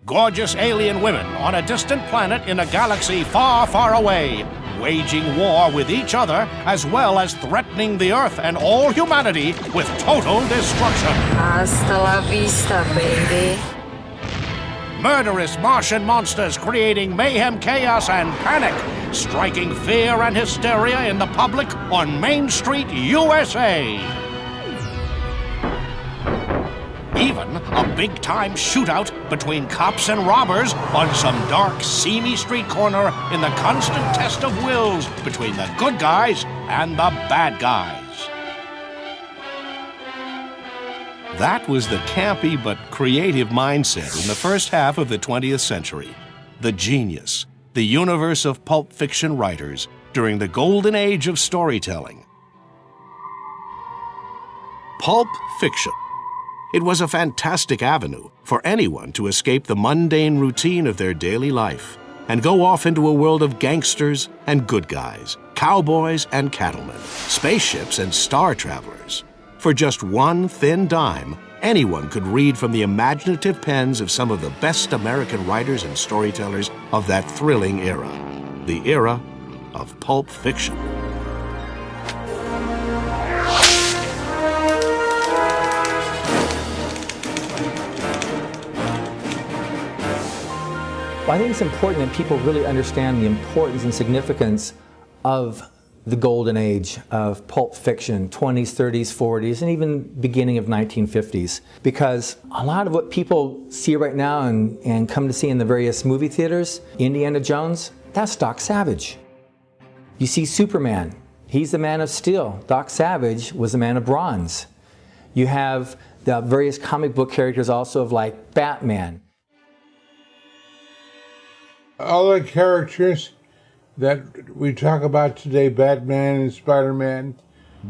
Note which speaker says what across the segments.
Speaker 1: gorgeous alien women on a distant planet in a galaxy far, far away, waging war with each other as well as threatening the Earth and all humanity with total destruction.
Speaker 2: Hasta la vista, baby.
Speaker 1: Murderous Martian monsters creating mayhem, chaos, and panic, striking fear and hysteria in the public on Main Street, USA. Even a big-time shootout between cops and robbers on some dark, seamy street corner in the constant test of wills between the good guys and the bad guys. That was the campy but creative mindset in the first half of the 20th century. The genius, the universe of pulp fiction writers during the golden age of storytelling. Pulp fiction. It was a fantastic avenue for anyone to escape the mundane routine of their daily life and go off into a world of gangsters and good guys, cowboys and cattlemen, spaceships and star travelers. For just one thin dime, anyone could read from the imaginative pens of some of the best American writers and storytellers of that thrilling era, the era of pulp fiction.
Speaker 3: Well, I think it's important that people really understand the importance and significance of the golden age of pulp fiction, 20s, 30s, 40s, and even beginning of 1950s. Because a lot of what people see right now and come to see in the various movie theaters, Indiana Jones, that's Doc Savage. You see Superman, he's the Man of Steel. Doc Savage was the Man of Bronze. You have the various comic book characters also of like Batman.
Speaker 4: All the characters that we talk about today, Batman and Spider-Man,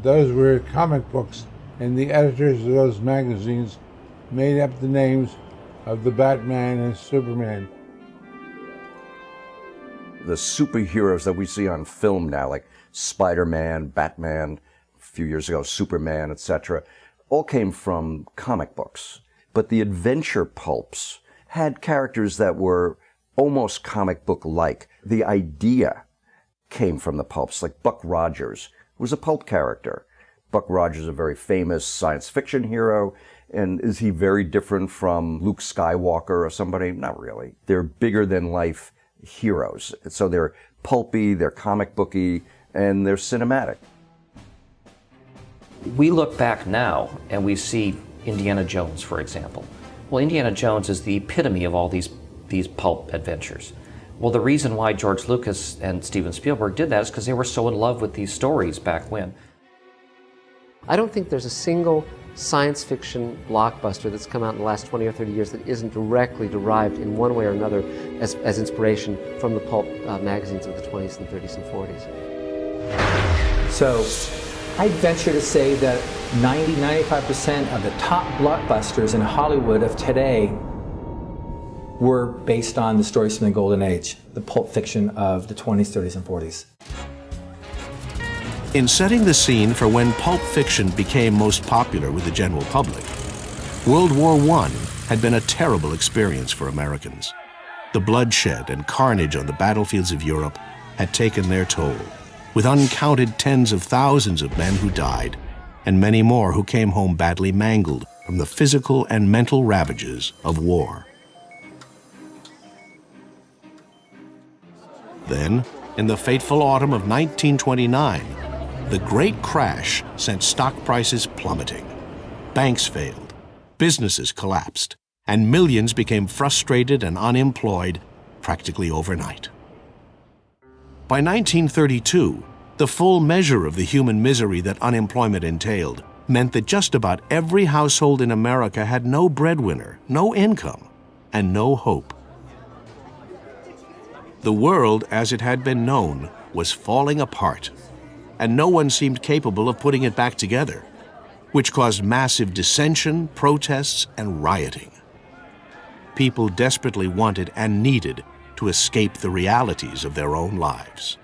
Speaker 4: those were comic books, and the editors of those magazines made up the names of the Batman and Superman.
Speaker 5: The superheroes that we see on film now, like Spider-Man, Batman, a few years ago, Superman, etc., all came from comic books. But the adventure pulps had characters that were almost comic book-like. The idea came from the pulps, like Buck Rogers was a pulp character. Buck Rogers is a very famous science fiction hero, and is he very different from Luke Skywalker or somebody? Not really. They're bigger-than-life heroes. So they're pulpy, they're comic booky, and they're cinematic.
Speaker 6: We look back now and we see Indiana Jones, for example. Well, Indiana Jones is the epitome of all these pulp adventures. Well, the reason why George Lucas and Steven Spielberg did that is because they were so in love with these stories back when.
Speaker 7: I don't think there's a single science fiction blockbuster that's come out in the last 20 or 30 years that isn't directly derived in one way or another as inspiration from the pulp magazines of the 20s and 30s and 40s.
Speaker 3: So I'd venture to say that 90–95% of the top blockbusters in Hollywood of today were based on the stories from the Golden Age, the pulp fiction of the 20s, 30s, and 40s.
Speaker 1: In setting the scene for when pulp fiction became most popular with the general public, World War I had been a terrible experience for Americans. The bloodshed and carnage on the battlefields of Europe had taken their toll, with uncounted tens of thousands of men who died, and many more who came home badly mangled from the physical and mental ravages of war. Then, in the fateful autumn of 1929, the Great Crash sent stock prices plummeting. Banks failed, businesses collapsed, and millions became frustrated and unemployed practically overnight. By 1932, the full measure of the human misery that unemployment entailed meant that just about every household in America had no breadwinner, no income, and no hope. The world, as it had been known, was falling apart, and no one seemed capable of putting it back together, which caused massive dissension, protests, and rioting. People desperately wanted and needed to escape the realities of their own lives.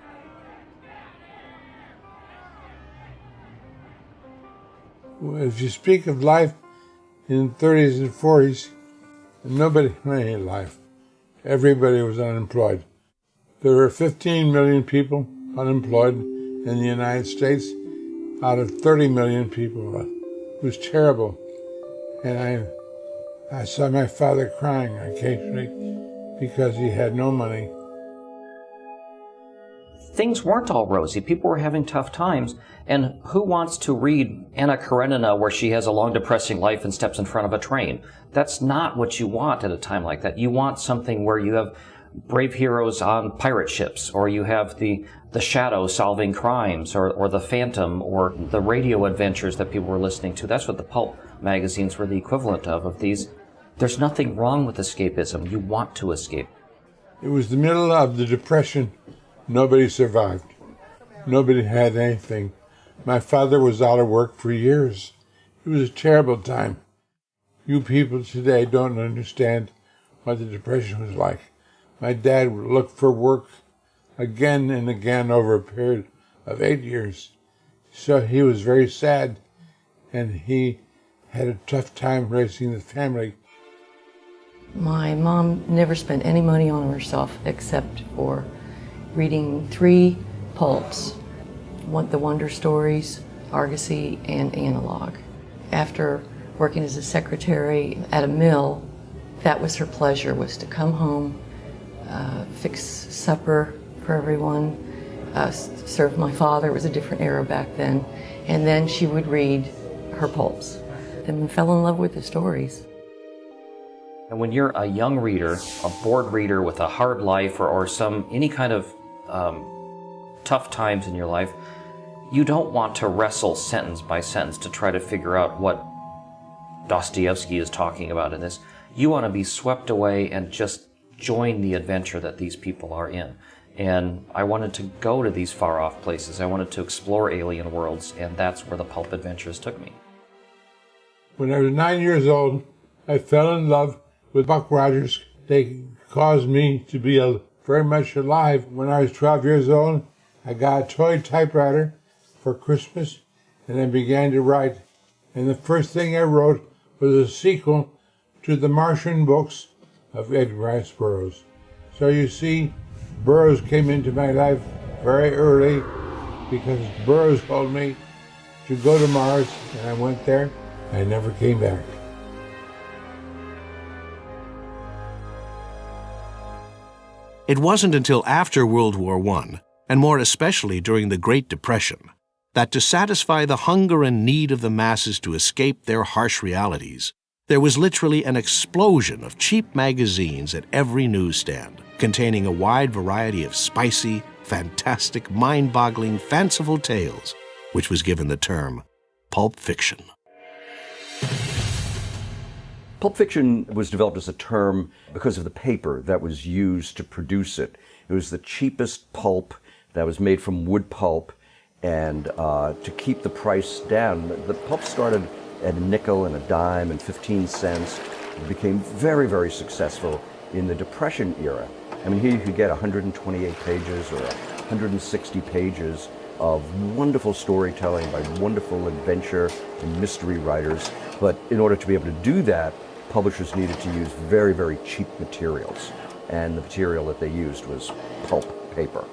Speaker 4: If you speak of life in the 30s and 40s, nobody had any life. everybody was unemployed. There were 15 million people unemployed in the United States out of 30 million people. It was terrible. And I saw my father crying occasionally because he had no money.
Speaker 6: Things weren't all rosy. People were having tough times. And who wants to read Anna Karenina where she has a long, depressing life and steps in front of a train? That's not what you want at a time like that. You want something where you have brave heroes on pirate ships, or you have the Shadow solving crimes, or the Phantom, or the radio adventures that people were listening to. That's what the pulp magazines were the equivalent of these. There's nothing wrong with escapism. You want to escape.
Speaker 4: It was the middle of the Depression. Nobody survived. Nobody had anything. My father was out of work for years. It was a terrible time. You people today don't understand what the Depression was like. My dad would look for work again and again over a period of 8 years. So he was very sad, and he had a tough time raising the family.
Speaker 2: My mom never spent any money on herself except for reading 3 pulps, the Wonder Stories, Argosy, and Analog. After working as a secretary at a mill, that was her pleasure, was to come home, fix supper for everyone, serve my father. It was a different era back then. And then she would read her pulps and fell in love with the stories.
Speaker 6: And when you're a young reader, a bored reader with a hard life, or any kind of tough times in your life, you don't want to wrestle sentence by sentence to try to figure out what Dostoevsky is talking about in this. You want to be swept away and just join the adventure that these people are in. And I wanted to go to these far-off places. I wanted to explore alien worlds, and that's where the pulp adventures took me.
Speaker 4: When I was 9 years old, I fell in love with Buck Rogers. They caused me to be very much alive. When I was 12 years old, I got a toy typewriter for Christmas, and I began to write. And the first thing I wrote was a sequel to the Martian books of Edgar Rice Burroughs. So you see, Burroughs came into my life very early because Burroughs told me to go to Mars, and I went there. I never came back.
Speaker 1: It wasn't until after World War I, and more especially during the Great Depression, that to satisfy the hunger and need of the masses to escape their harsh realities, there was literally an explosion of cheap magazines at every newsstand, containing a wide variety of spicy, fantastic, mind-boggling, fanciful tales, which was given the term pulp fiction.
Speaker 5: Pulp fiction was developed as a term because of the paper that was used to produce it. It was the cheapest pulp that was made from wood pulp, and to keep the price down, the pulp started at a nickel and a dime and 15 cents. It became very, very successful in the Depression era. I mean, here you could get 128 pages or 160 pages of wonderful storytelling by wonderful adventure and mystery writers. But in order to be able to do that, publishers needed to use very, very cheap materials. And the material that they used was pulp paper.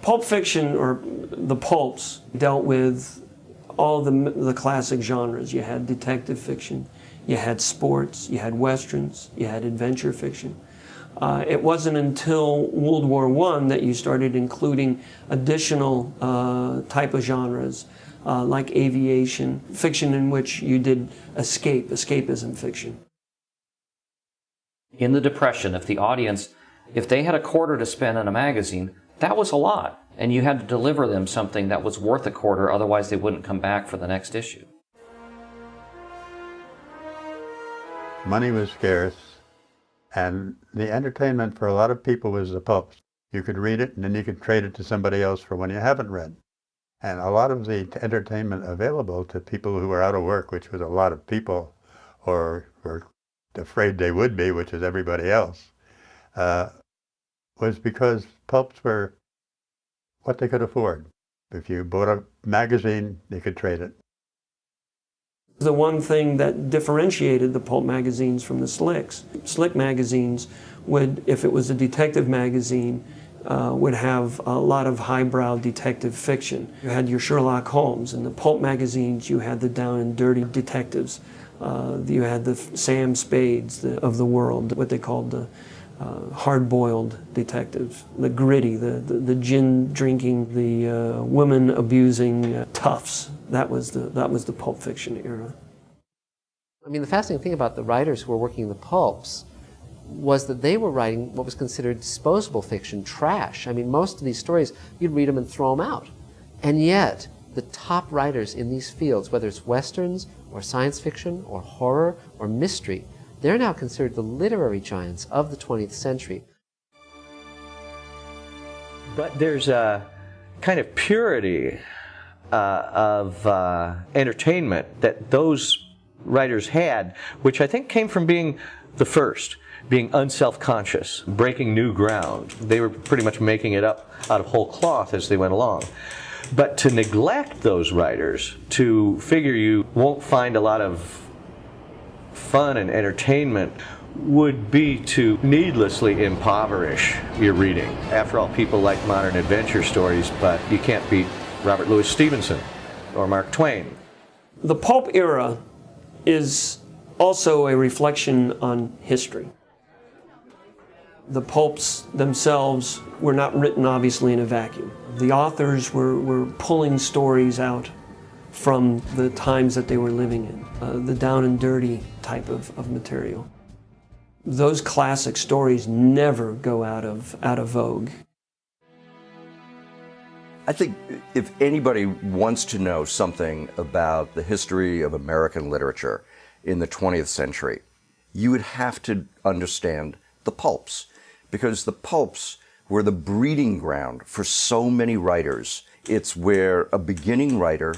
Speaker 8: Pulp fiction, or the pulps, dealt with all the classic genres. You had detective fiction, you had sports, you had westerns, you had adventure fiction. It wasn't until World War I that you started including additional type of genres, like aviation, fiction in which you did escapism fiction.
Speaker 6: In the Depression, if they had a quarter to spend on a magazine, that was a lot, and you had to deliver them something that was worth a quarter, otherwise they wouldn't come back for the next issue.
Speaker 9: Money was scarce, and the entertainment for a lot of people was the pulps. You could read it, and then you could trade it to somebody else for when you haven't read. And a lot of the entertainment available to people who were out of work, which was a lot of people, or were afraid they would be, which is everybody else, was because pulps were what they could afford. If you bought a magazine, you could trade it.
Speaker 8: The one thing that differentiated the pulp magazines from the slicks, slick magazines would, if it was a detective magazine, would have a lot of highbrow detective fiction. You had your Sherlock Holmes. In the pulp magazines, you had the down and dirty detectives. You had the Sam Spades of the world, what they called the hard-boiled detectives, the gritty, the gin-drinking, the women-abusing toughs. That was the pulp fiction era.
Speaker 7: I mean, the fascinating thing about the writers who were working in the pulps was that they were writing what was considered disposable fiction, trash. I mean, most of these stories, you'd read them and throw them out. And yet, the top writers in these fields, whether it's westerns or science fiction or horror or mystery, they're now considered the literary giants of the 20th century.
Speaker 10: But there's a kind of purity of entertainment that those writers had, which I think came from being the first, being unself-conscious, breaking new ground. They were pretty much making it up out of whole cloth as they went along. But to neglect those writers, to figure you won't find a lot of fun and entertainment, would be to needlessly impoverish your reading. After all, people like modern adventure stories, but you can't beat Robert Louis Stevenson or Mark Twain.
Speaker 8: The pulp era is also a reflection on history. The pulps themselves were not written, obviously, in a vacuum. The authors were pulling stories out from the times that they were living in, the down and dirty type of material. Those classic stories never go out of vogue.
Speaker 5: I think if anybody wants to know something about the history of American literature in the 20th century, you would have to understand the pulps, because the pulps were the breeding ground for so many writers. It's where a beginning writer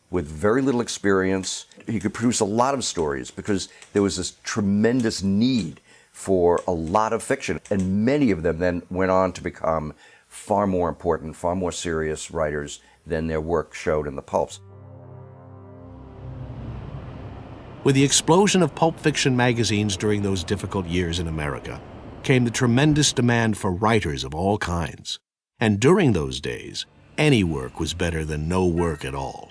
Speaker 5: with very little experience, he could produce a lot of stories because there was this tremendous need for a lot of fiction, and many of them then went on to become far more important, far more serious writers than their work showed in the pulps.
Speaker 1: With the explosion of pulp fiction magazines during those difficult years in America came the tremendous demand for writers of all kinds. And during those days, any work was better than no work at all.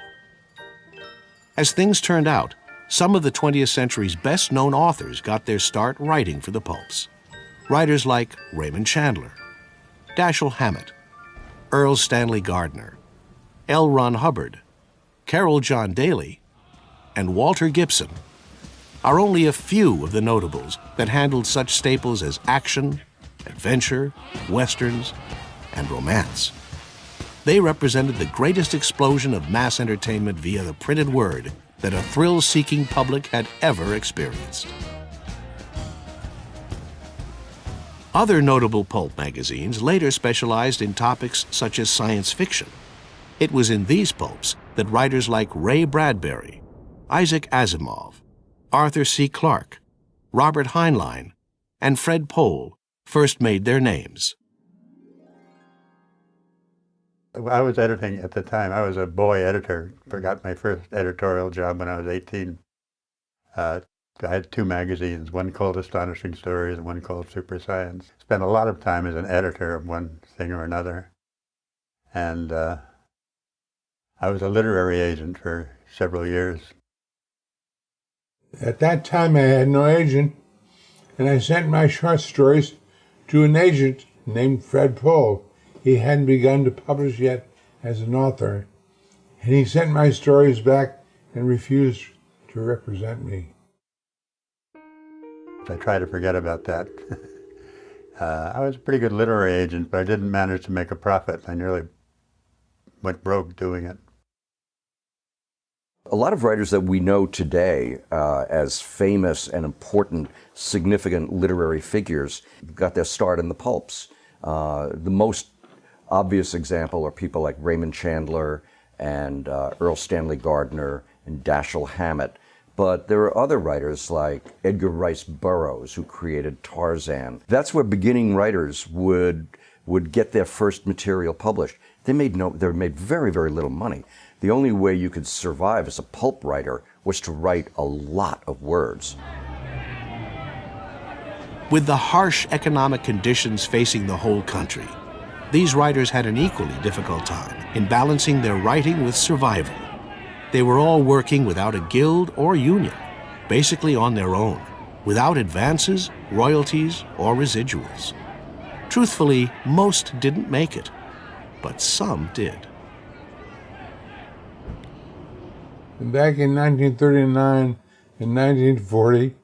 Speaker 1: As things turned out, some of the 20th century's best-known authors got their start writing for the pulps. Writers like Raymond Chandler, Dashiell Hammett, Earl Stanley Gardner, L. Ron Hubbard, Carroll John Daly, and Walter Gibson are only a few of the notables that handled such staples as action, adventure, westerns, and romance. They represented the greatest explosion of mass entertainment via the printed word that a thrill-seeking public had ever experienced. Other notable pulp magazines later specialized in topics such as science fiction. It was in these pulps that writers like Ray Bradbury, Isaac Asimov, Arthur C. Clarke, Robert Heinlein, and Fred Pohl first made their names.
Speaker 9: I was editing at the time. I was a boy editor. Got my first editorial job when I was 18. I had two magazines, one called Astonishing Stories and one called Super Science. Spent a lot of time as an editor of one thing or another. And I was a literary agent for several years.
Speaker 4: At that time, I had no agent, and I sent my short stories to an agent named Fred Pohl. He hadn't begun to publish yet as an author, and he sent my stories back and refused to represent me.
Speaker 9: I try to forget about that. I was a pretty good literary agent, but I didn't manage to make a profit. I nearly went broke doing it.
Speaker 5: A lot of writers that we know today as famous and important, significant literary figures got their start in the pulps. The most obvious example are people like Raymond Chandler and Earl Stanley Gardner and Dashiell Hammett. But there are other writers like Edgar Rice Burroughs, who created Tarzan. That's where beginning writers would would get their first material published, they made very, very little money. The only way you could survive as a pulp writer was to write a lot of words.
Speaker 1: With the harsh economic conditions facing the whole country, these writers had an equally difficult time in balancing their writing with survival. They were all working without a guild or union, basically on their own, without advances, royalties, or residuals. Truthfully, most didn't make it, but some did.
Speaker 4: Back in 1939 and 1940,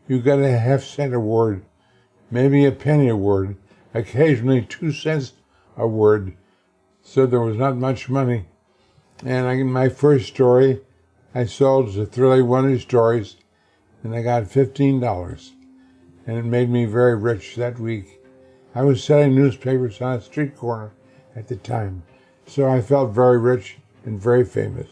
Speaker 4: you got a half-cent a word, maybe a penny a word, occasionally 2 cents a word, so there was not much money. And my first story I sold to Thrilly Wonder Stories, and I got $15, and it made me very rich that week. I was selling newspapers on a street corner at the time, so I felt very rich and very famous.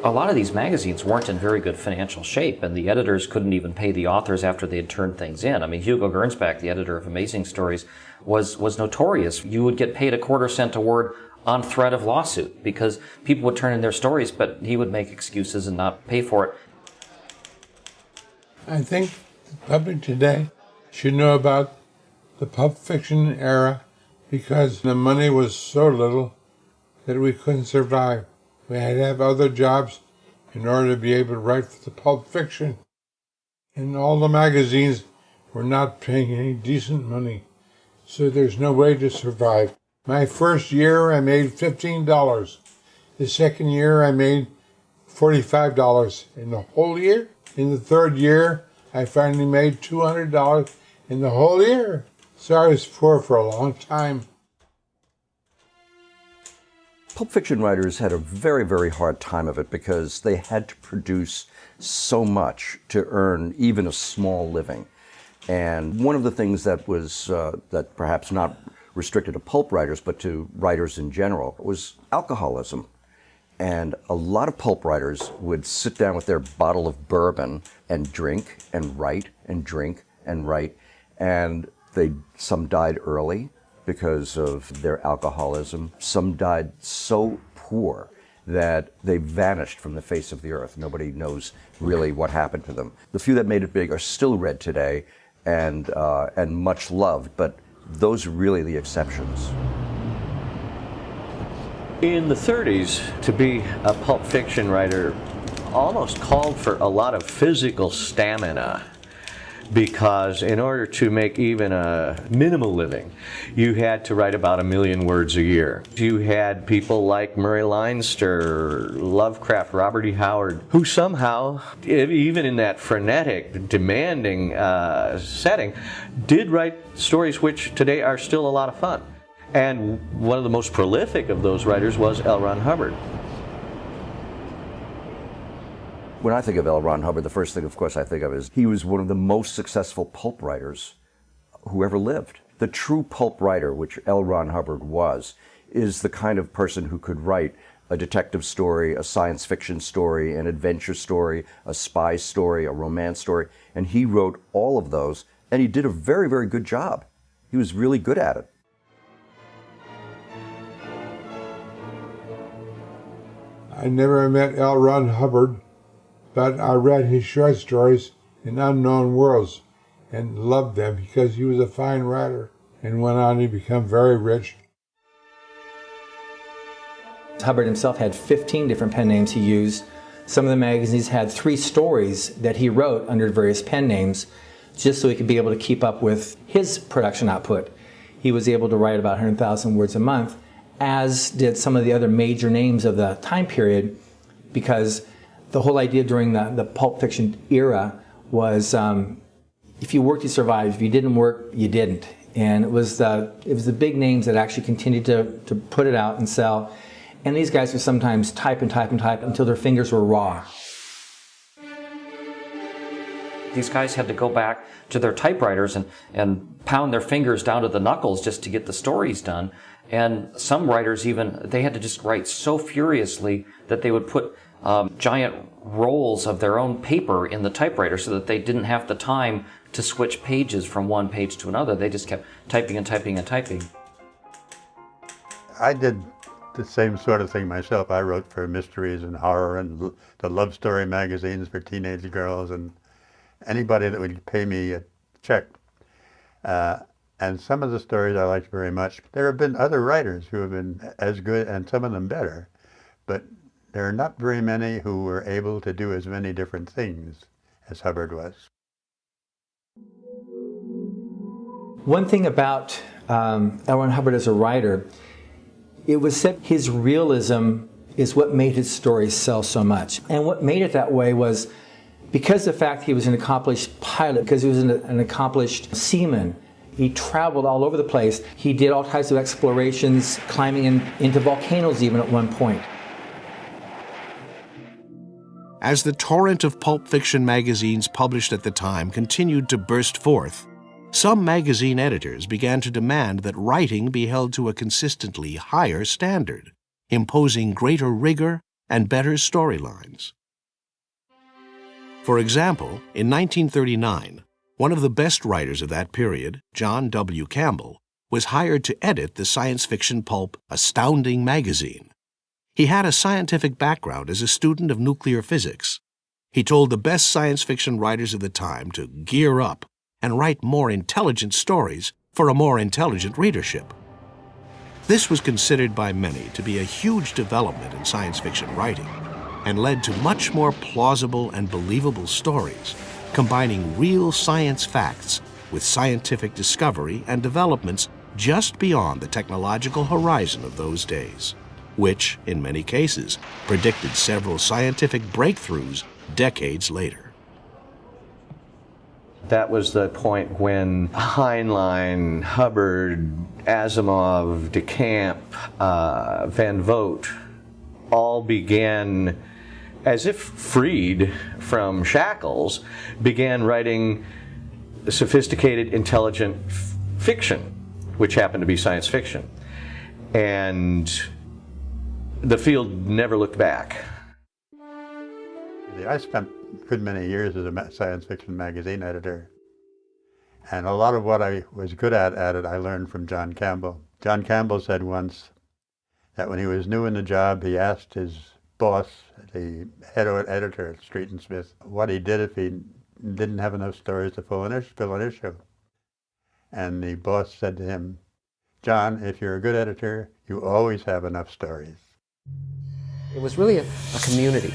Speaker 6: A lot of these magazines weren't in very good financial shape, and the editors couldn't even pay the authors after they had turned things in. I mean, Hugo Gernsback, the editor of Amazing Stories, was notorious. You would get paid a quarter cent a word on threat of lawsuit because people would turn in their stories, but he would make excuses and not pay for it.
Speaker 4: I think the public today should know about the Pulp Fiction era because the money was so little that we couldn't survive. We had to have other jobs in order to be able to write for the Pulp Fiction. And all the magazines were not paying any decent money, so there's no way to survive. My first year I made $15. The second year I made $45 in the whole year. In the third year I finally made $200 in the whole year. So I was poor for a long time.
Speaker 5: Pulp fiction writers had a very, very hard time of it because they had to produce so much to earn even a small living. And one of the things that was, that perhaps not restricted to pulp writers, but to writers in general, was alcoholism. And a lot of pulp writers would sit down with their bottle of bourbon and drink and write and drink and write. And some died early because of their alcoholism. Some died so poor that they vanished from the face of the earth. Nobody knows really what happened to them. The few that made it big are still read today and much loved, but those are really the exceptions.
Speaker 10: In the 30s, to be a pulp fiction writer almost called for a lot of physical stamina, because in order to make even a minimal living, you had to write about 1 million words a year. You had people like Murray Leinster, Lovecraft, Robert E. Howard, who somehow, even in that frenetic, demanding setting, did write stories which today are still a lot of fun. And one of the most prolific of those writers was L. Ron Hubbard.
Speaker 5: When I think of L. Ron Hubbard, the first thing, of course, I think of is he was one of the most successful pulp writers who ever lived. The true pulp writer, which L. Ron Hubbard was, is the kind of person who could write a detective story, a science fiction story, an adventure story, a spy story, a romance story, and he wrote all of those, and he did a very, very good job. He was really good at it.
Speaker 4: I never met L. Ron Hubbard, but I read his short stories in Unknown Worlds and loved them because he was a fine writer and went on to become very rich.
Speaker 3: Hubbard himself had 15 different pen names he used. Some of the magazines had 3 stories that he wrote under various pen names just so he could be able to keep up with his production output. He was able to write about 100,000 words a month, as did some of the other major names of the time period, because the whole idea during the pulp fiction era was if you worked, you survived. If you didn't work, you didn't. And it was the big names that actually continued to put it out and sell. And these guys would sometimes type and type and type until their fingers were raw.
Speaker 6: These guys had to go back to their typewriters and pound their fingers down to the knuckles just to get the stories done. And some writers even, they had to just write so furiously that they would put giant rolls of their own paper in the typewriter so that they didn't have the time to switch pages from one page to another. They just kept typing and typing and typing.
Speaker 9: I did the same sort of thing myself. I wrote for mysteries and horror and the love story magazines for teenage girls and anybody that would pay me a check. And some of the stories I liked very much. There have been other writers who have been as good and some of them better, but there are not very many who were able to do as many different things as Hubbard was.
Speaker 3: One thing about L. Ron Hubbard as a writer, it was said his realism is what made his stories sell so much. And what made it that way was because of the fact he was an accomplished pilot, because he was an accomplished seaman. He traveled all over the place. He did all types of explorations, climbing into volcanoes even at one point.
Speaker 1: As the torrent of pulp fiction magazines published at the time continued to burst forth, some magazine editors began to demand that writing be held to a consistently higher standard, imposing greater rigor and better storylines. For example, in 1939, one of the best writers of that period, John W. Campbell, was hired to edit the science fiction pulp Astounding magazine. He had a scientific background as a student of nuclear physics. He told the best science fiction writers of the time to gear up and write more intelligent stories for a more intelligent readership. This was considered by many to be a huge development in science fiction writing and led to much more plausible and believable stories, combining real science facts with scientific discovery and developments just beyond the technological horizon of those days, which, in many cases, predicted several scientific breakthroughs decades later.
Speaker 10: That was the point when Heinlein, Hubbard, Asimov, DeCamp, Van Vogt all began, as if freed from shackles, began writing sophisticated, intelligent fiction, which happened to be science fiction. And the field never looked back.
Speaker 9: I spent a good many years as a science fiction magazine editor. And a lot of what I was good at it, I learned from John Campbell. John Campbell said once that when he was new in the job, he asked his boss, the head editor at Street and Smith, what he did if he didn't have enough stories to fill an issue. And the boss said to him, "John, if you're a good editor, you always have enough stories."
Speaker 7: It was really a community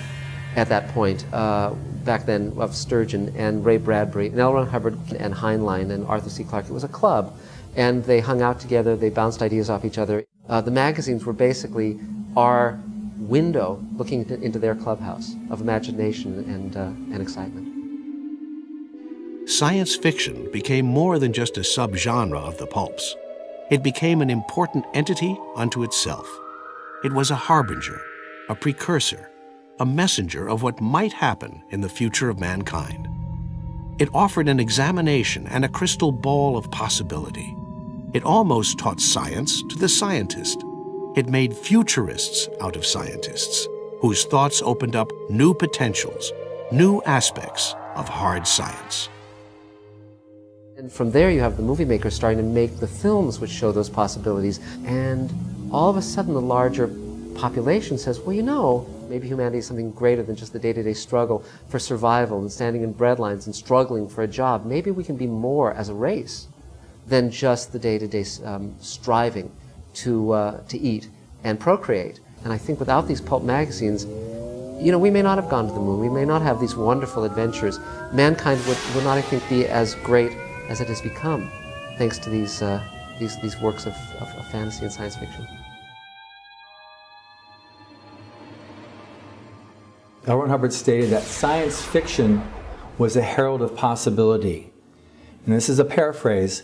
Speaker 7: at that point, back then, of Sturgeon and Ray Bradbury and L. Ron Hubbard and Heinlein and Arthur C. Clarke. It was a club, and they hung out together, they bounced ideas off each other. The magazines were basically our window looking into their clubhouse of imagination and excitement.
Speaker 1: Science fiction became more than just a subgenre of the pulps. It became an important entity unto itself. It was a harbinger, a precursor, a messenger of what might happen in the future of mankind. It offered an examination and a crystal ball of possibility. It almost taught science to the scientist. It made futurists out of scientists, whose thoughts opened up new potentials, new aspects of hard science.
Speaker 7: And from there you have the movie makers starting to make the films which show those possibilities, and all of a sudden the larger population says, well, you know, maybe humanity is something greater than just the day-to-day struggle for survival and standing in breadlines and struggling for a job. Maybe we can be more as a race than just the day-to-day striving to eat and procreate. And I think without these pulp magazines, you know, we may not have gone to the moon. We may not have these wonderful adventures. Mankind would not, I think, be as great as it has become, thanks to these works of fantasy and science fiction.
Speaker 3: L. Ron Hubbard stated that science fiction was a herald of possibility. And this is a paraphrase,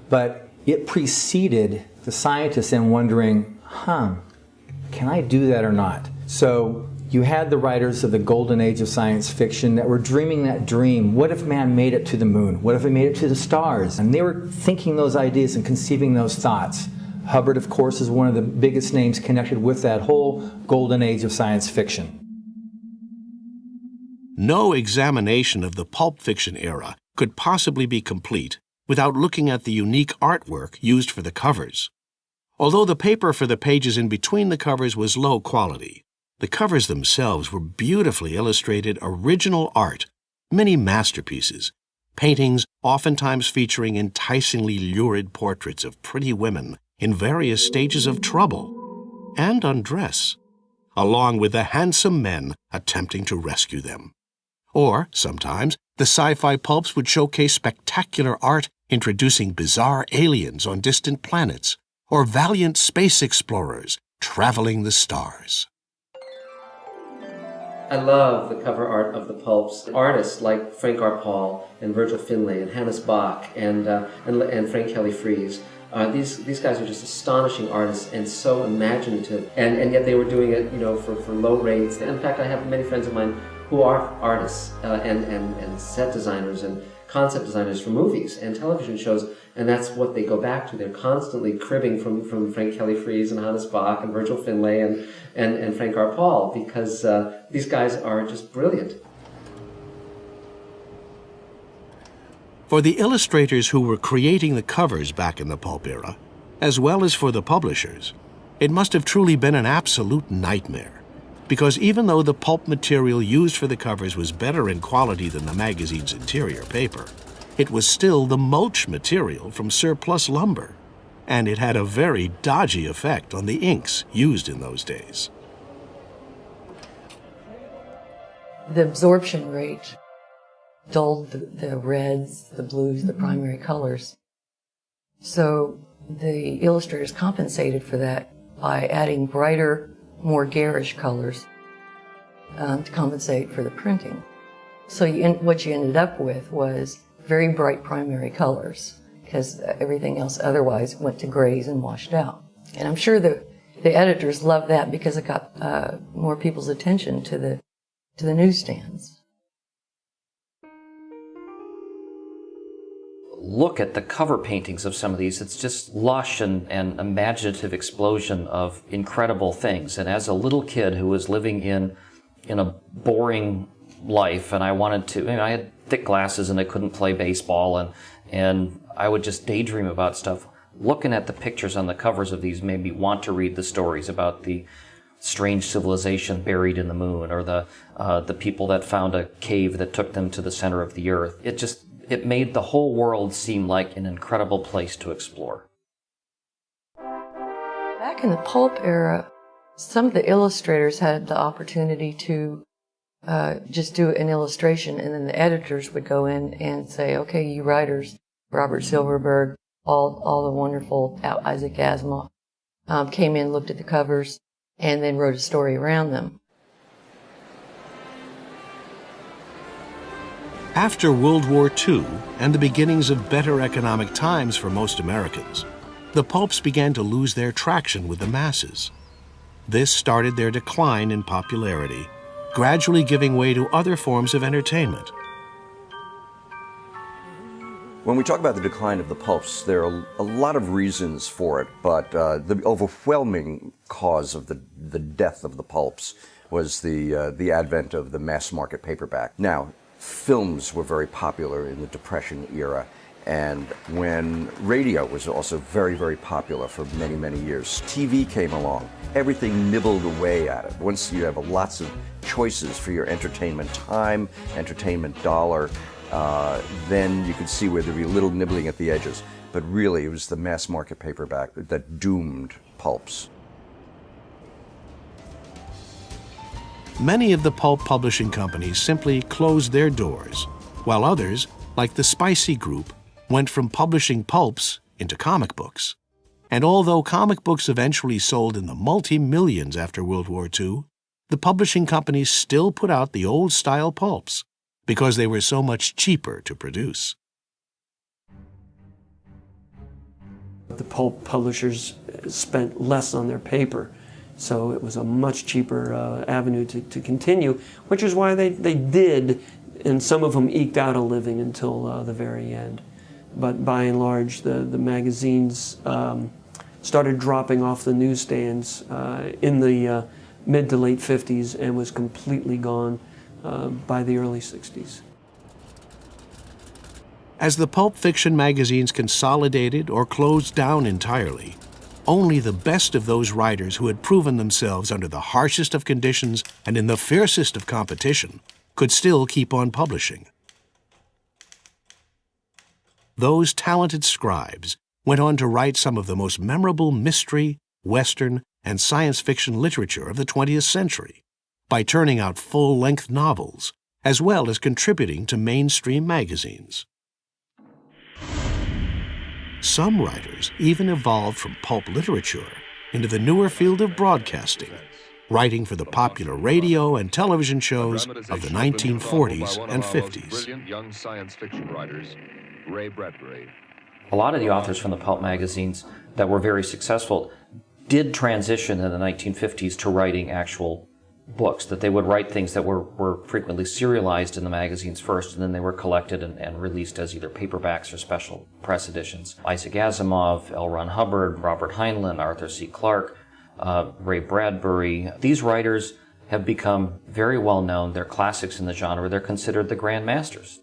Speaker 3: but it preceded the scientists in wondering, can I do that or not? So you had the writers of the golden age of science fiction that were dreaming that dream. What if man made it to the moon? What if it made it to the stars? And they were thinking those ideas and conceiving those thoughts. Hubbard, of course, is one of the biggest names connected with that whole golden age of science fiction.
Speaker 1: No examination of the pulp fiction era could possibly be complete without looking at the unique artwork used for the covers. Although the paper for the pages in between the covers was low quality, the covers themselves were beautifully illustrated original art, many masterpieces, paintings oftentimes featuring enticingly lurid portraits of pretty women in various stages of trouble and undress, along with the handsome men attempting to rescue them. Or, sometimes, the sci-fi pulps would showcase spectacular art introducing bizarre aliens on distant planets, or valiant space explorers traveling the stars.
Speaker 7: I love the cover art of the pulps. Artists like Frank R. Paul and Virgil Finlay and Hannes Bach and Frank Kelly Freas. These guys are just astonishing artists and so imaginative, and yet they were doing it, for low rates. In fact, I have many friends of mine who are artists and set designers and concept designers for movies and television shows, and that's what they go back to. They're constantly cribbing from Frank Kelly Freas and Hannes Bach and Virgil Finlay and Frank R. Paul, because these guys are just brilliant.
Speaker 1: For the illustrators who were creating the covers back in the pulp era, as well as for the publishers, it must have truly been an absolute nightmare. Because even though the pulp material used for the covers was better in quality than the magazine's interior paper, it was still the mulch material from surplus lumber, and it had a very dodgy effect on the inks used in those days.
Speaker 2: The absorption rate dulled the reds, the blues, the primary colors. So the illustrators compensated for that by adding brighter, more garish colors to compensate for the printing. So what you ended up with was very bright primary colors, because everything else otherwise went to grays and washed out. And I'm sure the editors loved that because it got more people's attention to the newsstands.
Speaker 6: Look at the cover paintings of some of these. It's just lush and imaginative explosion of incredible things. And as a little kid who was living in a boring life, and I wanted to, I had thick glasses and I couldn't play baseball, and I would just daydream about stuff. Looking at the pictures on the covers of these made me want to read the stories about the strange civilization buried in the moon, or the people that found a cave that took them to the center of the earth. It made the whole world seem like an incredible place to explore.
Speaker 2: Back in the pulp era, some of the illustrators had the opportunity to just do an illustration, and then the editors would go in and say, okay, you writers, Robert Silverberg, all the wonderful Isaac Asimov, came in, looked at the covers, and then wrote a story around them.
Speaker 1: After World War II and the beginnings of better economic times for most Americans, the pulps began to lose their traction with the masses. This started their decline in popularity, gradually giving way to other forms of entertainment.
Speaker 5: When we talk about the decline of the pulps, there are a lot of reasons for it, but the overwhelming cause of the death of the pulps was the advent of the mass market paperback. Now, films were very popular in the Depression era, and when radio was also very, very popular for many, many years. TV came along. Everything nibbled away at it. Once you have lots of choices for your entertainment time, entertainment dollar, then you could see where there'd be a little nibbling at the edges. But really, it was the mass market paperback that doomed pulps.
Speaker 1: Many of the pulp publishing companies simply closed their doors, while others, like the Spicy Group, went from publishing pulps into comic books. And although comic books eventually sold in the multi-millions after World War II, the publishing companies still put out the old-style pulps because they were so much cheaper to produce.
Speaker 8: The pulp publishers spent less on their paper, so it was a much cheaper avenue to continue, which is why they did, and some of them eked out a living until the very end. But by and large, the magazines started dropping off the newsstands in the mid to late 50s and was completely gone by the early 60s.
Speaker 1: As the pulp fiction magazines consolidated or closed down entirely, only the best of those writers who had proven themselves under the harshest of conditions and in the fiercest of competition could still keep on publishing. Those talented scribes went on to write some of the most memorable mystery, Western, and science fiction literature of the 20th century by turning out full-length novels, as well as contributing to mainstream magazines. Some writers even evolved from pulp literature into the newer field of broadcasting, writing for the popular radio and television shows of the 1940s and 50s.
Speaker 11: Brilliant young science fiction writers, Ray Bradbury.
Speaker 6: A lot of the authors from the pulp magazines that were very successful did transition in the 1950s to writing actual books, that they would write things that were frequently serialized in the magazines first, and then they were collected and released as either paperbacks or special press editions. Isaac Asimov, L. Ron Hubbard, Robert Heinlein, Arthur C. Clarke, Ray Bradbury. These writers have become very well known. They're classics in the genre. They're considered the grand masters.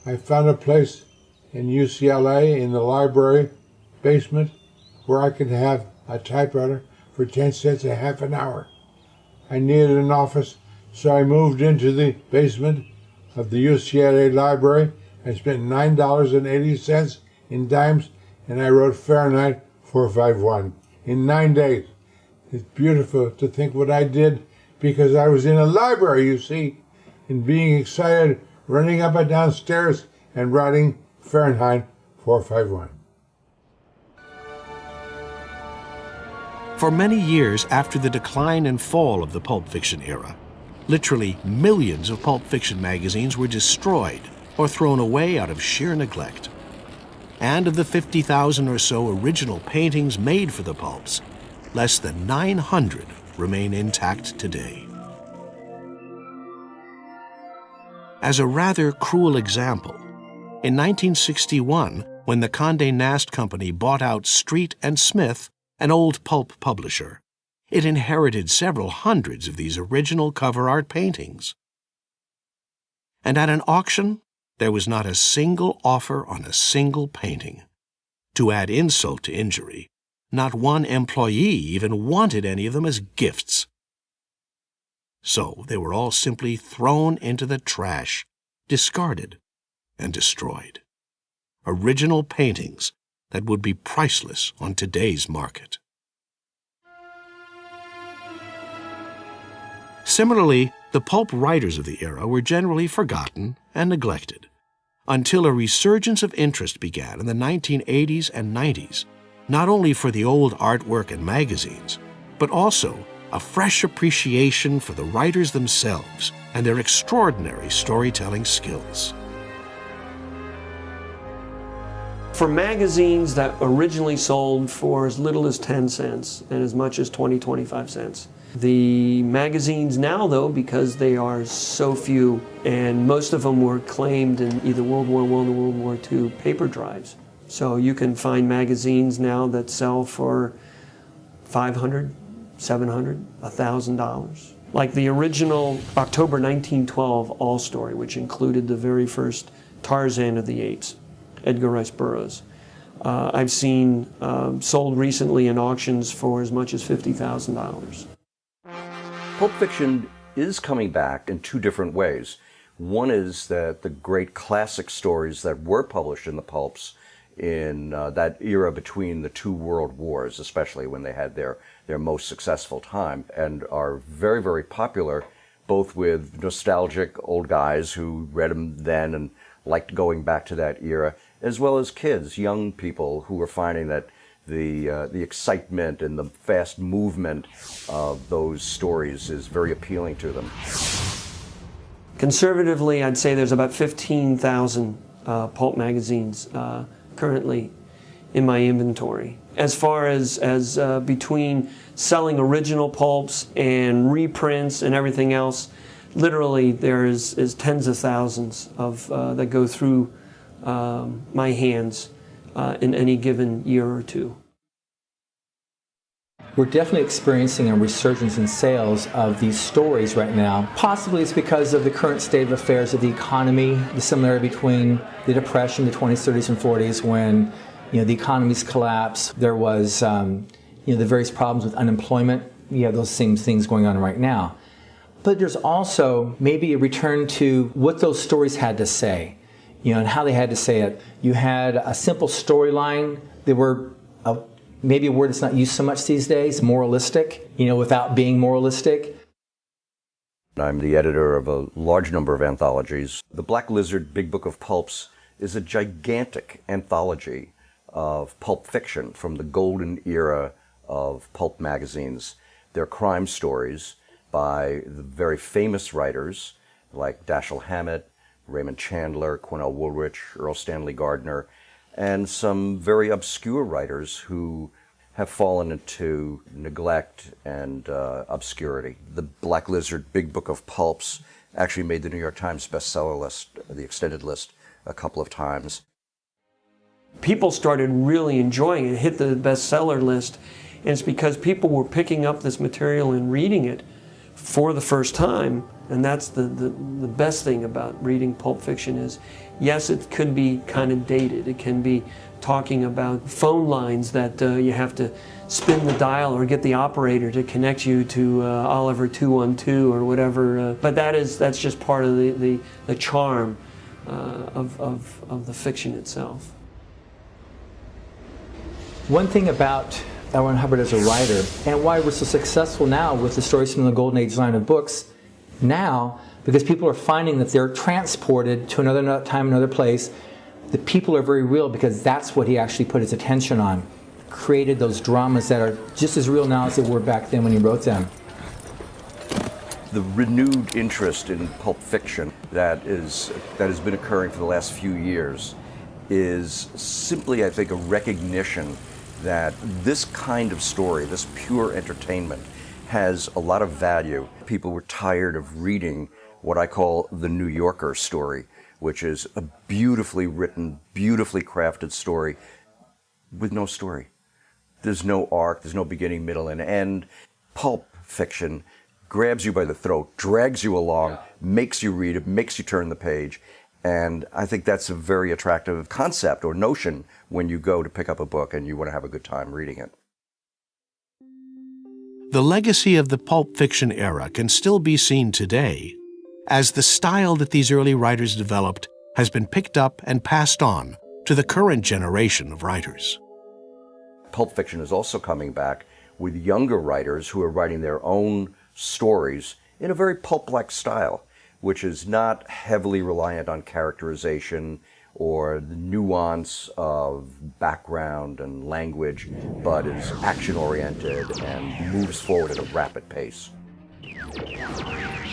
Speaker 4: I found a place in UCLA in the library basement where I could have a typewriter for 10 cents a half an hour. I needed an office, so I moved into the basement of the UCLA library. I spent $9.80 in dimes, and I wrote Fahrenheit 451 in 9 days. It's beautiful to think what I did because I was in a library, you see, and being excited, running up and down stairs and writing Fahrenheit 451.
Speaker 1: For many years after the decline and fall of the pulp fiction era, literally millions of pulp fiction magazines were destroyed or thrown away out of sheer neglect. And of the 50,000 or so original paintings made for the pulps, less than 900 remain intact today. As a rather cruel example, in 1961, when the Condé Nast Company bought out Street and Smith, an old pulp publisher, it inherited several hundreds of these original cover art paintings. And at an auction, there was not a single offer on a single painting. To add insult to injury, not one employee even wanted any of them as gifts. So they were all simply thrown into the trash, discarded, and destroyed. Original paintings that would be priceless on today's market. Similarly, the pulp writers of the era were generally forgotten and neglected, until a resurgence of interest began in the 1980s and 90s, not only for the old artwork and magazines, but also a fresh appreciation for the writers themselves and their extraordinary storytelling skills.
Speaker 8: For magazines that originally sold for as little as 10 cents and as much as 20, 25 cents. The magazines now, though, because they are so few, and most of them were claimed in either World War I or World War II paper drives. So you can find magazines now that sell for $500, $700, $1,000. Like the original October 1912 All Story, which included the very first Tarzan of the Apes, Edgar Rice Burroughs. I've seen sold recently in auctions for as much as $50,000.
Speaker 5: Pulp fiction is coming back in two different ways. One is that the great classic stories that were published in the pulps in that era between the two world wars, especially when they had their most successful time, and are very, very popular, both with nostalgic old guys who read them then and liked going back to that era, as well as kids, young people who were finding that the excitement and the fast movement of those stories is very appealing to them.
Speaker 8: Conservatively, I'd say there's about 15,000 pulp magazines currently in my inventory. As far as between selling original pulps and reprints and everything else, literally there is tens of thousands of that go through my hands in any given year or two.
Speaker 3: We're definitely experiencing a resurgence in sales of these stories right now. Possibly it's because of the current state of affairs of the economy, the similarity between the Depression, the 20s, 30s, and 40s, when the economies collapsed. There was the various problems with unemployment. You have those same things going on right now. But there's also maybe a return to what those stories had to say, and how they had to say it. You had a simple storyline. They were maybe a word that's not used so much these days, moralistic, without being moralistic.
Speaker 5: I'm the editor of a large number of anthologies. The Black Lizard Big Book of Pulps is a gigantic anthology of pulp fiction from the golden era of pulp magazines. They're crime stories by the very famous writers like Dashiell Hammett, Raymond Chandler, Cornell Woolrich, Earl Stanley Gardner, and some very obscure writers who have fallen into neglect and obscurity. The Black Lizard Big Book of Pulps actually made the New York Times bestseller list, the extended list, a couple of times.
Speaker 8: People started really enjoying it, hit the bestseller list, and it's because people were picking up this material and reading it for the first time. And that's the best thing about reading pulp fiction is, yes, it could be kind of dated. It can be talking about phone lines that you have to spin the dial or get the operator to connect you to Oliver 212 or whatever. But that's just part of the charm of the fiction itself.
Speaker 3: One thing about L. Ron Hubbard as a writer, and why we're so successful now with the stories from the Golden Age line of books now, because people are finding that they're transported to another time, another place. The people are very real because that's what he actually put his attention on. Created those dramas that are just as real now as they were back then when he wrote them.
Speaker 5: The renewed interest in pulp fiction that has been occurring for the last few years is simply, I think, a recognition that this kind of story, this pure entertainment, has a lot of value. People were tired of reading what I call the New Yorker story, which is a beautifully written, beautifully crafted story with no story. There's no arc, there's no beginning, middle, and end. Pulp fiction grabs you by the throat, drags you along, makes you read it, makes you turn the page. And I think that's a very attractive concept or notion when you go to pick up a book and you want to have a good time reading it.
Speaker 1: The legacy of the pulp fiction era can still be seen today, as the style that these early writers developed has been picked up and passed on to the current generation of writers.
Speaker 5: Pulp fiction is also coming back with younger writers who are writing their own stories in a very pulp-like style, which is not heavily reliant on characterization or the nuance of background and language, but is action-oriented and moves forward at a rapid pace.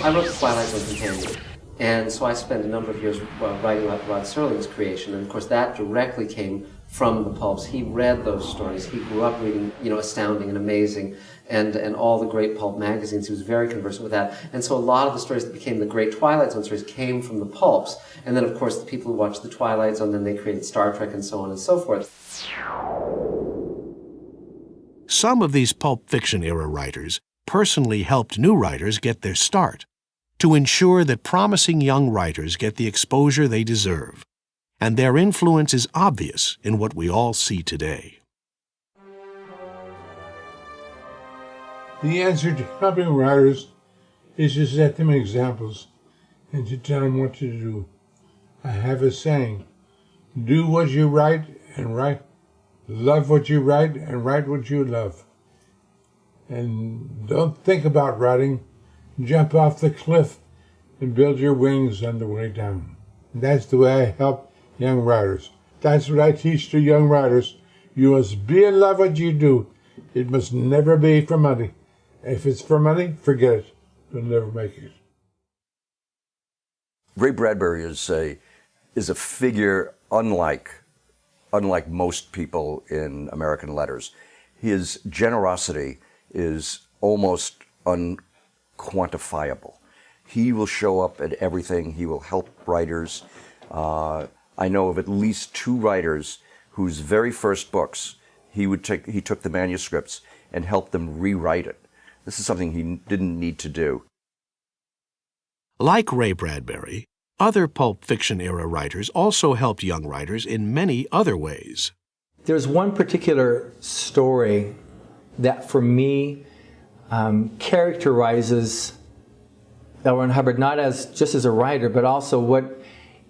Speaker 7: I wrote The Twilight Zone Companion, and so I spent a number of years writing about Rod Serling's creation, and of course that directly came from the pulps. He read those stories. He grew up reading, Astounding and Amazing, and all the great pulp magazines. He was very conversant with that. And so a lot of the stories that became the great Twilight Zone stories came from the pulps. And then, of course, the people who watched the Twilight Zone, then they created Star Trek and so on and so forth.
Speaker 1: Some of these pulp fiction era writers personally helped new writers get their start to ensure that promising young writers get the exposure they deserve. And their influence is obvious in what we all see today.
Speaker 4: The answer to helping writers is to set them examples and to tell them what to do. I have a saying, do what you write and write, love what you write and write what you love. And don't think about writing, jump off the cliff and build your wings on the way down. And that's the way I help young writers. That's what I teach to young writers. You must be in love with what you do. It must never be for money. If it's for money, forget it. You'll never make it.
Speaker 5: Ray Bradbury is a figure unlike most people in American letters. His generosity is almost unquantifiable. He will show up at everything. He will help writers. I know of at least 2 writers whose very first books he took the manuscripts and help them rewrite it. This is something he didn't need to do.
Speaker 1: Like Ray Bradbury, other Pulp Fiction era writers also helped young writers in many other ways.
Speaker 3: There's one particular story that, for me, characterizes L. Ron Hubbard not as just as a writer, but also what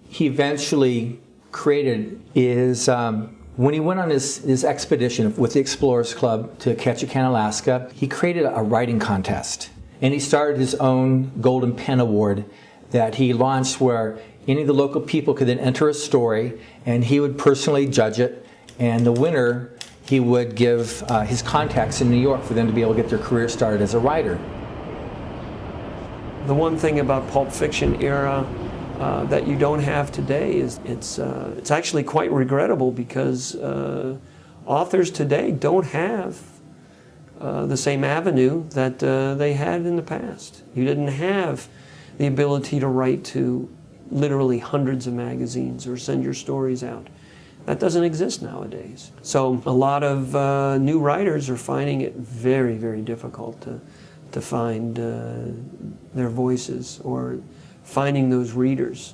Speaker 3: he eventually created is when he went on his expedition with the Explorers Club to Ketchikan, Alaska, he created a writing contest. And he started his own Golden Pen Award that he launched, where any of the local people could then enter a story, and he would personally judge it. And the winner, he would give his contacts in New York for them to be able to get their career started as a writer.
Speaker 8: The one thing about Pulp Fiction era that you don't have today is it's actually quite regrettable, because authors today don't have the same avenue that they had in the past. You didn't have the ability to write to literally hundreds of magazines or send your stories out. That doesn't exist nowadays. So a lot of new writers are finding it very, very difficult to find their voices or finding those readers.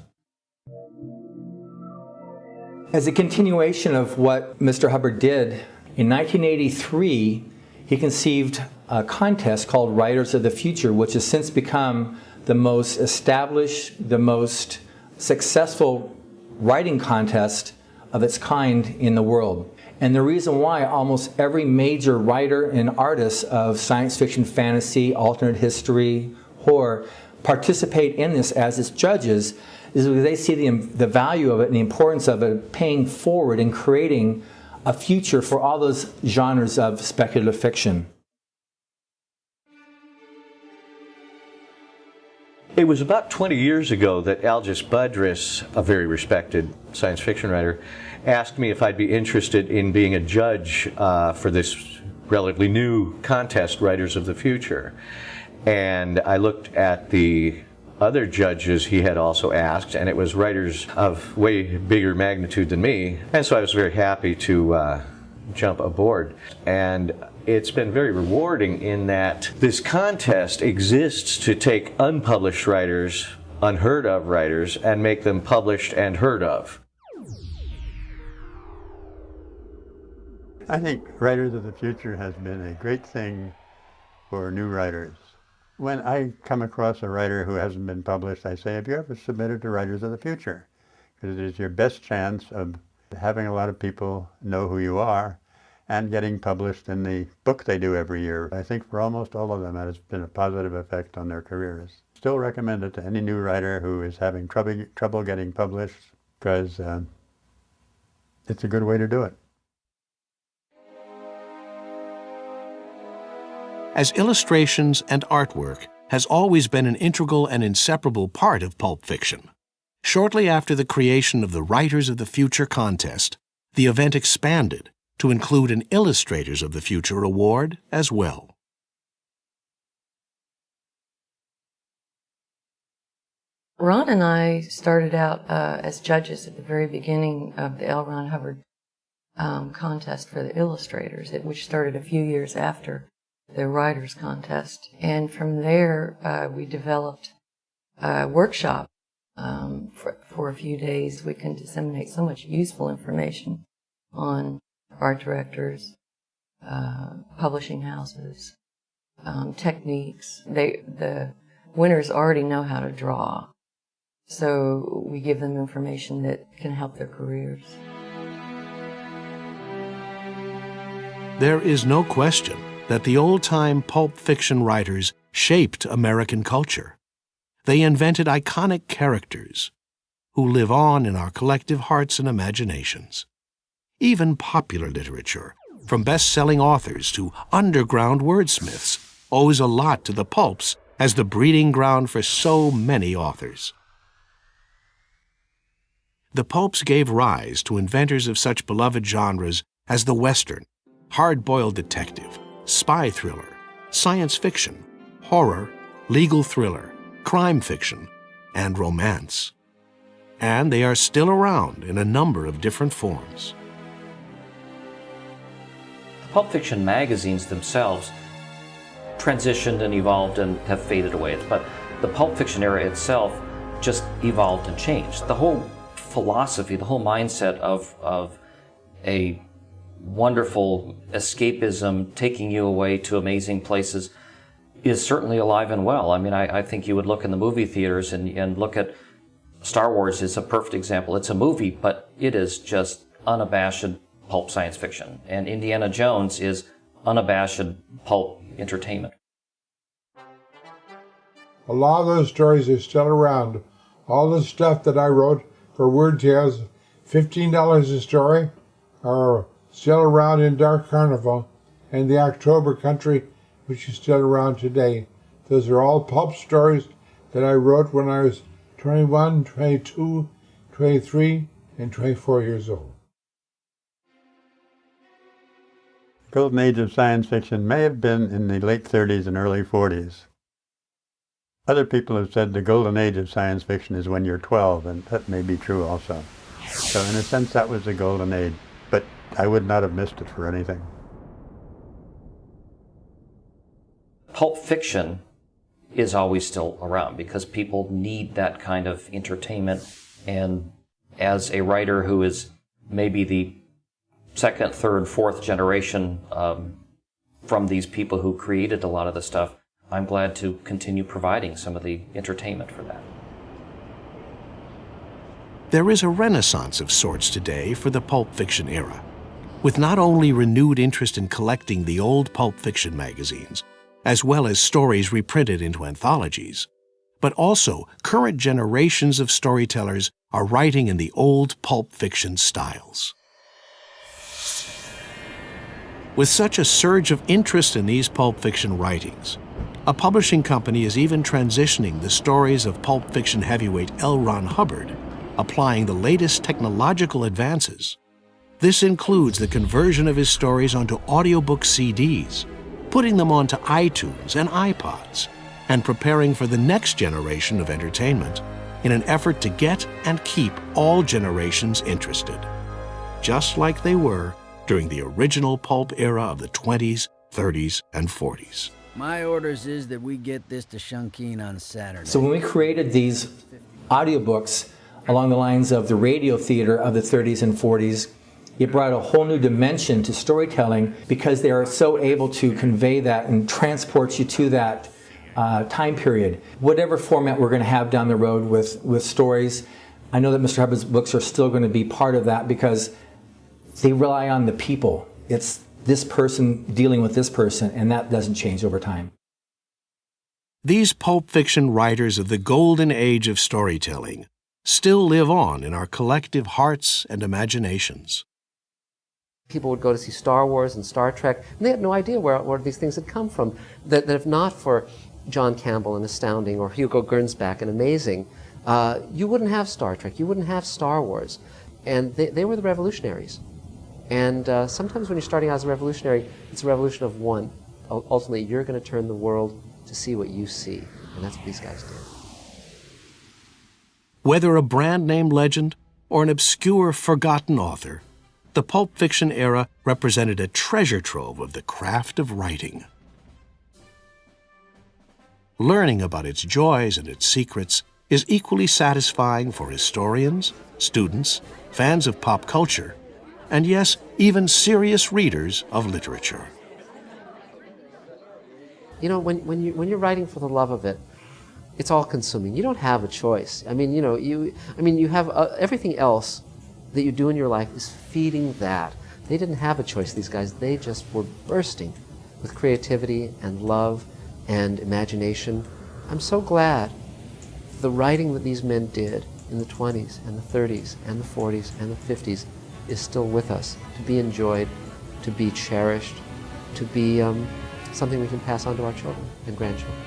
Speaker 3: As a continuation of what Mr. Hubbard did, in 1983, he conceived a contest called Writers of the Future, which has since become the most established, the most successful writing contest of its kind in the world. And the reason why almost every major writer and artist of science fiction, fantasy, alternate history, horror participate in this as its judges is because they see the value of it and the importance of it paying forward and creating a future for all those genres of speculative fiction.
Speaker 10: It was about 20 years ago that Algis Budrys, a very respected science fiction writer, asked me if I'd be interested in being a judge for this relatively new contest, Writers of the Future. And I looked at the other judges he had also asked, and it was writers of way bigger magnitude than me. And so I was very happy to jump aboard. And it's been very rewarding in that this contest exists to take unpublished writers, unheard of writers, and make them published and heard of.
Speaker 9: I think Writers of the Future has been a great thing for new writers. When I come across a writer who hasn't been published, I say, have you ever submitted to Writers of the Future? Because it is your best chance of having a lot of people know who you are and getting published in the book they do every year. I think for almost all of them, that has been a positive effect on their careers. Still recommend it to any new writer who is having trouble getting published, because it's a good way to do it.
Speaker 1: As illustrations and artwork has always been an integral and inseparable part of pulp fiction. Shortly after the creation of the Writers of the Future contest, the event expanded to include an Illustrators of the Future award as well.
Speaker 2: Ron and I started out as judges at the very beginning of the L. Ron Hubbard contest for the illustrators, which started a few years after the Writers Contest. And from there, we developed a workshop for a few days. We can disseminate so much useful information on art directors, publishing houses, techniques. The winners already know how to draw, so we give them information that can help their careers.
Speaker 1: There is no question that the old-time pulp fiction writers shaped American culture. They invented iconic characters who live on in our collective hearts and imaginations. Even popular literature, from best-selling authors to underground wordsmiths, owes a lot to the pulps as the breeding ground for so many authors. The pulps gave rise to inventors of such beloved genres as the Western, hard-boiled detective, spy thriller, science fiction, horror, legal thriller, crime fiction, and romance. And they are still around in a number of different forms.
Speaker 6: Pulp Fiction magazines themselves transitioned and evolved and have faded away. But the Pulp Fiction era itself just evolved and changed. The whole philosophy, the whole mindset of a wonderful escapism taking you away to amazing places is certainly alive and well. I mean, I think you would look in the movie theaters and look at Star Wars is a perfect example. It's a movie, but it is just unabashed pulp science fiction. And Indiana Jones is unabashed pulp entertainment.
Speaker 4: A lot of those stories are still around. All the stuff that I wrote for Word Tales, $15 a story, are still around in Dark Carnival and the October Country, which is still around today. Those are all pulp stories that I wrote when I was 21, 22, 23, and 24 years old.
Speaker 9: Golden age of science fiction may have been in the late 30s and early 40s. Other people have said the golden age of science fiction is when you're 12, and that may be true also. So in a sense that was the golden age, but I would not have missed it for anything.
Speaker 6: Pulp fiction is always still around because people need that kind of entertainment, and as a writer who is maybe the second, third, fourth generation from these people who created a lot of the stuff, I'm glad to continue providing some of the entertainment for that.
Speaker 1: There is a renaissance of sorts today for the pulp fiction era, with not only renewed interest in collecting the old pulp fiction magazines, as well as stories reprinted into anthologies, but also current generations of storytellers are writing in the old pulp fiction styles. With such a surge of interest in these pulp fiction writings, a publishing company is even transitioning the stories of pulp fiction heavyweight L. Ron Hubbard, applying the latest technological advances. This includes the conversion of his stories onto audiobook CDs, putting them onto iTunes and iPods, and preparing for the next generation of entertainment in an effort to get and keep all generations interested, just like they were during the original pulp era of the 20s, 30s, and 40s.
Speaker 12: My orders is that we get this to Shunkeen on Saturday.
Speaker 3: So when we created these audiobooks along the lines of the radio theater of the 30s and 40s, it brought a whole new dimension to storytelling because they are so able to convey that and transport you to that time period. Whatever format we're going to have down the road with stories, I know that Mr. Hubbard's books are still going to be part of that because they rely on the people. It's this person dealing with this person, and that doesn't change over time.
Speaker 1: These pulp fiction writers of the golden age of storytelling still live on in our collective hearts and imaginations.
Speaker 7: People would go to see Star Wars and Star Trek, and they had no idea where these things had come from. That if not for John Campbell and Astounding or Hugo Gernsback and Amazing, you wouldn't have Star Trek, you wouldn't have Star Wars. And they were the revolutionaries. And sometimes when you're starting out as a revolutionary, it's a revolution of one. Ultimately, you're going to turn the world to see what you see. And that's what these guys did.
Speaker 1: Whether a brand name legend or an obscure, forgotten author, the pulp fiction era represented a treasure trove of the craft of writing. Learning about its joys and its secrets is equally satisfying for historians, students, fans of pop culture, and yes, even serious readers of literature.
Speaker 7: You know, when you're writing for the love of it, it's all-consuming. You don't have a choice. I mean, you have everything else that you do in your life is feeding that. They didn't have a choice, these guys. They just were bursting with creativity and love and imagination. I'm so glad the writing that these men did in the 20s and the 30s and the 40s and the 50s is still with us, to be enjoyed, to be cherished, to be something we can pass on to our children and grandchildren.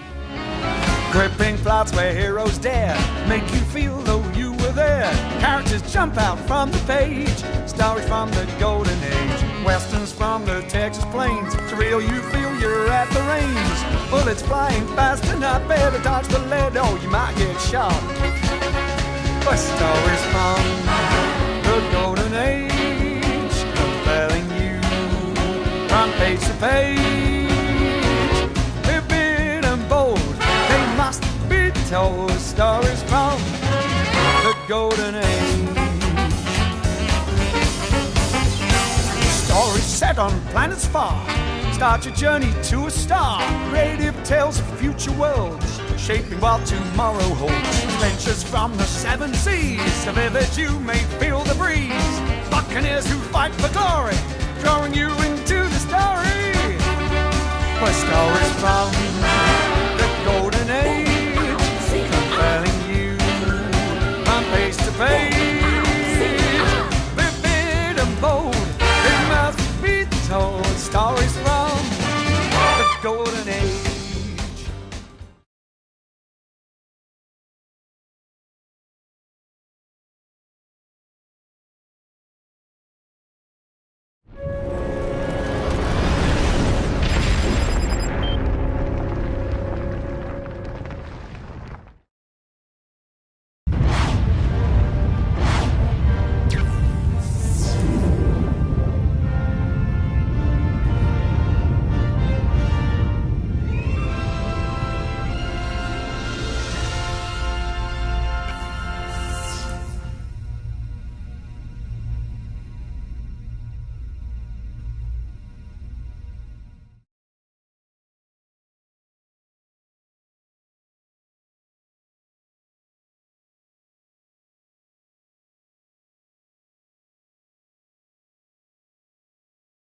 Speaker 13: Gripping plots where heroes dare make you feel though you were there. Characters jump out from the page, stories from the golden age, westerns from the Texas plains. Surreal, you feel you're at the range. Bullets flying fast and not better dodge the lead, or you might get shot. But stories from the golden age, compelling you from page to page. They're big and bold, they must be told. Stories from the golden age. Stories set on planets far. Start your journey to a star. Creative tales of future worlds, shaping what tomorrow holds. Adventures from the seven seas. So vivid you may feel the breeze. Buccaneers who fight for glory, drawing you into the story. For stories from